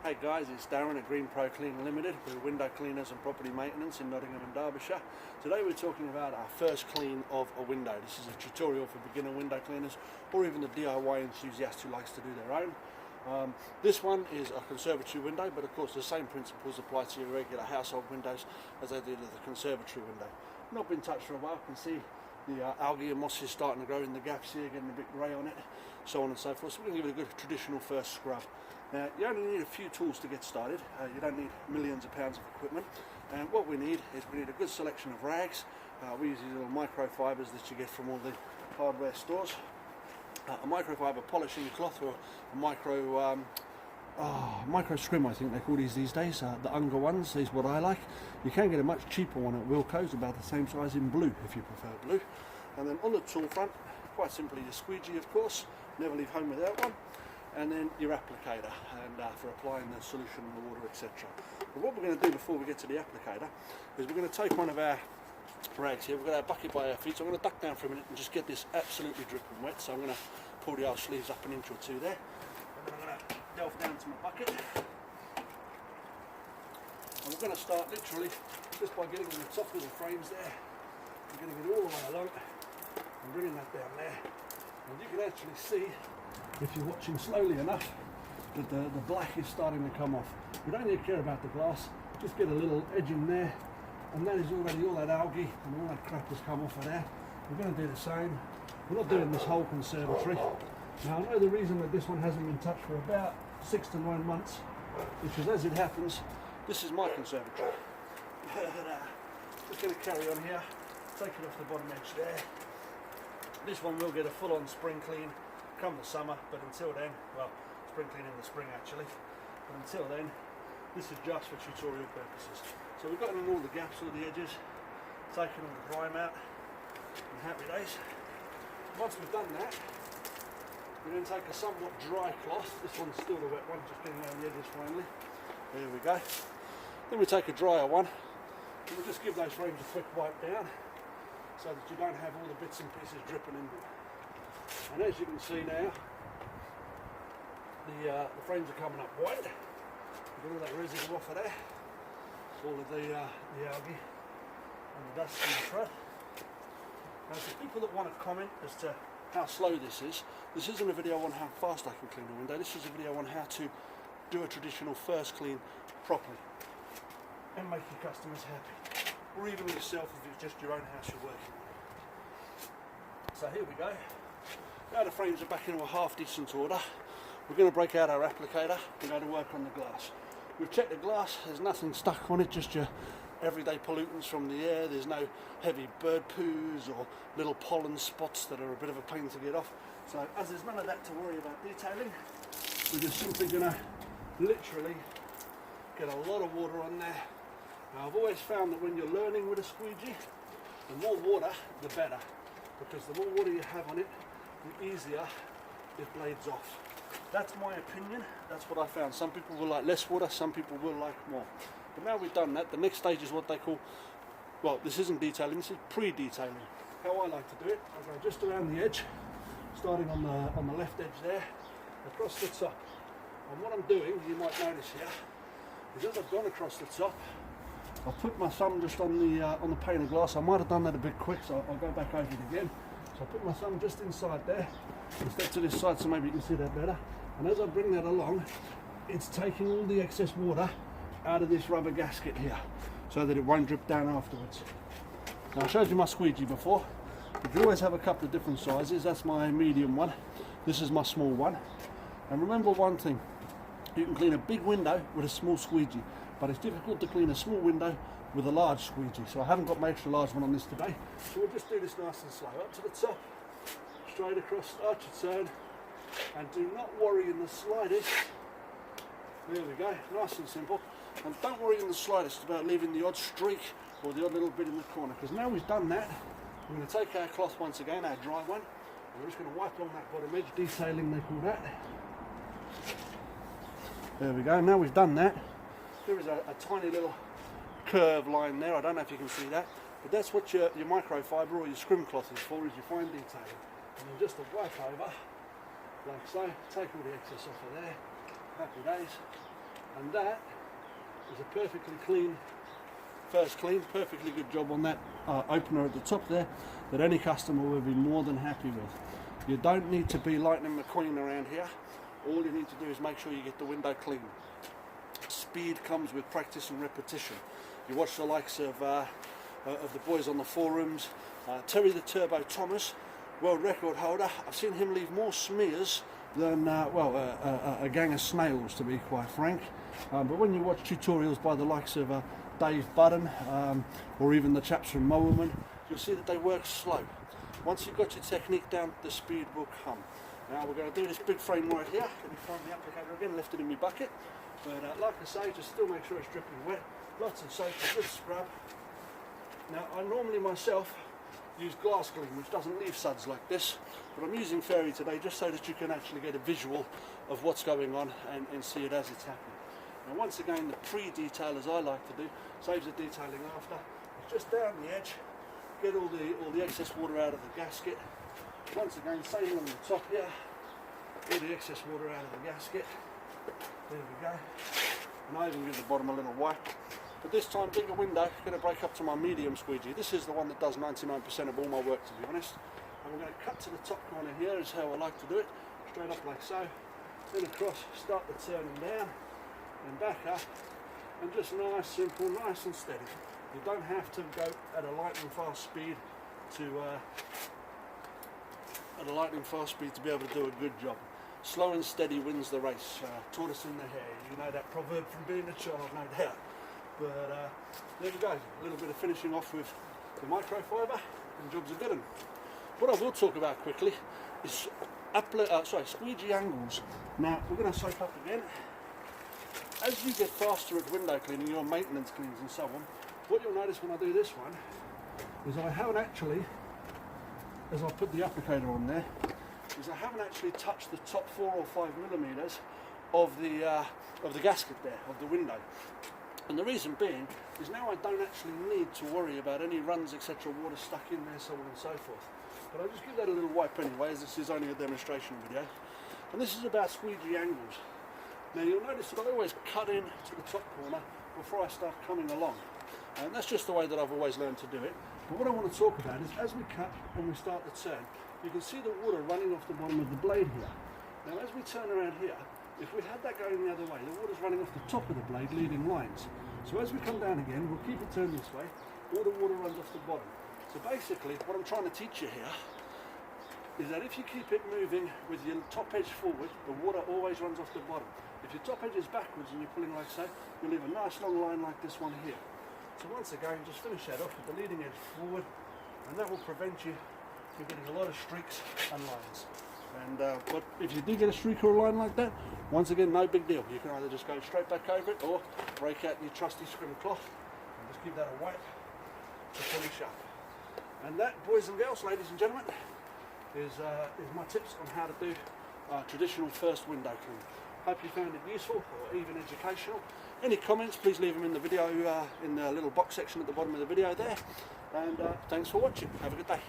Hey guys, it's Darren at Green Pro Clean Limited. We're window cleaners and property maintenance in Nottingham and Derbyshire. Today we're talking about our first clean of a window. This is a tutorial for beginner window cleaners or even the DIY enthusiast who likes to do their own. This one is a conservatory window, but of course the same principles apply to your regular household windows as they do to the conservatory window. Not been touched for a while. You can see the algae and moss is starting to grow in the gaps here, getting a bit grey on it, so on and so forth. So we're going to give it a good traditional first scrub. Now, you only need a few tools to get started. You don't need millions of pounds of equipment. And what we need is we need a good selection of rags. We use these little microfibers that you get from all the hardware stores. A microfiber polishing cloth, or a micro scrim, I think they call these days. The Unger ones is what I like. You can get a much cheaper one at Wilko's, about the same size in blue if you prefer blue. And then on the tool front, quite simply your squeegee, of course. Never leave home without one. And then your applicator, and for applying the solution, the water, etc. But what we're going to do before we get to the applicator is we're going to take one of our rags here. We've got our bucket by our feet, so I'm going to duck down for a minute and just get this absolutely dripping wet. So I'm going to pull the old sleeves up an inch or two there, and then I'm going to delve down to my bucket. And we're going to start literally just by getting the top of the frames there. We're going to get all the way along and bringing that down there. And you can actually see, if you're watching slowly enough, that the black is starting to come off. We don't need to care about the glass, just get a little edge in there, and that is already all that algae and all that crap has come off of there. We're going to do the same. We're not doing this whole conservatory. Now, I know the reason that this one hasn't been touched for about 6 to 9 months, because as it happens, this is my conservatory. Just going to carry on here, take it off the bottom edge there. This one will get a full-on spring clean come the summer, but until then, well, spring clean in the spring actually, but until then, this is just for tutorial purposes. So we've gotten in all the gaps, all the edges, taken all the grime out, and happy days. Once we've done that, we then take a somewhat dry cloth. This one's still the wet one, just getting around the edges finally. There we go. Then we take a drier one, and we'll just give those frames a quick wipe down, so that you don't have all the bits and pieces dripping in them. And as you can see now, the frames are coming up white. We've got all that residue off of there, all of the algae and the dust in the front. Now, for people that want to comment as to how slow this isn't a video on how fast I can clean a window. This is a video on how to do a traditional first clean properly and make your customers happy, or even yourself if it's just your own house you're working with. So here we go. Now the frames are back into a half decent order. We're going to break out our applicator and go to work on the glass. We've checked the glass, there's nothing stuck on it, just your everyday pollutants from the air. There's no heavy bird poos or little pollen spots that are a bit of a pain to get off. So as there's none of that to worry about detailing, we're just simply going to literally get a lot of water on there. Now I've always found that when you're learning with a squeegee, the more water the better, because the more water you have on it, the easier it blades off. That's my opinion, that's what I found. Some people will like less water, some people will like more. But now we've done that, the next stage is what they call, well, this isn't detailing, this is pre-detailing. How I like to do it, I go just around the edge, starting on the left edge there, across the top. And what I'm doing, you might notice here, is as I've gone across the top, I've put my thumb just on the pane of glass. I might have done that a bit quick, so I'll go back over it again. So I put my thumb just inside there, and step to this side so maybe you can see that better. And as I bring that along, it's taking all the excess water out of this rubber gasket here, so that it won't drip down afterwards. Now I showed you my squeegee before, but you always have a couple of different sizes. That's my medium one, this is my small one. And remember one thing, you can clean a big window with a small squeegee, but it's difficult to clean a small window with a large squeegee. So I haven't got my extra large one on this today. So we'll just do this nice and slow. Up to the top, straight across, start your turn, and do not worry in the slightest. There we go, nice and simple. And don't worry in the slightest about leaving the odd streak or the odd little bit in the corner, because now we've done that, we're going to take our cloth once again, our dry one, and we're just going to wipe along that bottom edge, detailing they call that. There we go, now we've done that. There is a tiny little curve line there, I don't know if you can see that, but that's what your microfiber or your scrim cloth is for, is your fine detailing. And then just a wipe over, like so, take all the excess off of there, happy days, And that is a perfectly clean, first clean, perfectly good job on that opener at the top there, that any customer will be more than happy with. You don't need to be Lightning McQueen around here. All you need to do is make sure you get the window clean. Speed comes with practice and repetition. You watch the likes of the boys on the forums, Terry the Turbo Thomas, world record holder. I've seen him leave more smears than a gang of snails, to be quite frank. But when you watch tutorials by the likes of Dave Budden or even the chaps from Mowerman, you'll see that they work slow. Once you've got your technique down, the speed will come. Now we're going to do this big frame right here. Let me find the applicator again, left it in my bucket. But like I say, just still make sure it's dripping wet. Lots of soap, a good scrub. Now I normally myself use glass clean, which doesn't leave suds like this, but I'm using Fairy today just so that you can actually get a visual of what's going on and see it as it's happening. Now once again, the pre-detail, as I like to do, saves the detailing after. It's just down the edge, get all the excess water out of the gasket. Once again, same on the top here, all the excess water out of the gasket. There we go. And I even give the bottom a little wipe. But this time, bigger window, going to break up to my medium squeegee. This is the one that does 99% of all my work, to be honest. And we're going to cut to the top corner here, is how I like to do it. Straight up like so. Then across, start the turning down, and back up. And just nice, simple, nice and steady. You don't have to go at a lightning fast speed to be able to do a good job. Slow and steady wins the race. Tortoise in the hare. You know that proverb from being a child, no doubt. But there we go. A little bit of finishing off with the microfiber, and jobs are good. What I will talk about quickly is squeegee angles. Now we're going to soap up again. As you get faster at window cleaning, your maintenance cleans and so on, what you'll notice when I do this one is I haven't actually, as I put the applicator on there, I haven't actually touched the top 4 or 5 millimeters of the gasket there, of the window. And the reason being is now I don't actually need to worry about any runs, etc., water stuck in there, so on and so forth. But I'll just give that a little wipe anyway, as this is only a demonstration video. And this is about squeegee angles. Now you'll notice that I always cut in to the top corner before I start coming along. And that's just the way that I've always learned to do it. But what I want to talk about is as we cut and we start the turn, you can see the water running off the bottom of the blade here. Now as we turn around here, if we had that going the other way, the water's running off the top of the blade, leaving lines. So as we come down again, we'll keep it turned this way, all the water runs off the bottom. So basically, what I'm trying to teach you here is that if you keep it moving with your top edge forward, the water always runs off the bottom. If your top edge is backwards and you're pulling like so, you'll leave a nice long line like this one here. So once again, just finish that off with the leading edge forward, and that will prevent you from getting a lot of streaks and lines. And but if you do get a streak or a line like that, once again, no big deal. You can either just go straight back over it or break out your trusty scrim cloth and just give that a wipe to finish up. And that, boys and girls, ladies and gentlemen, is my tips on how to do traditional first window clean. Hope you found it useful or even educational. Any comments, please leave them in the video, in the little box section at the bottom of the video there. And thanks for watching. Have a good day.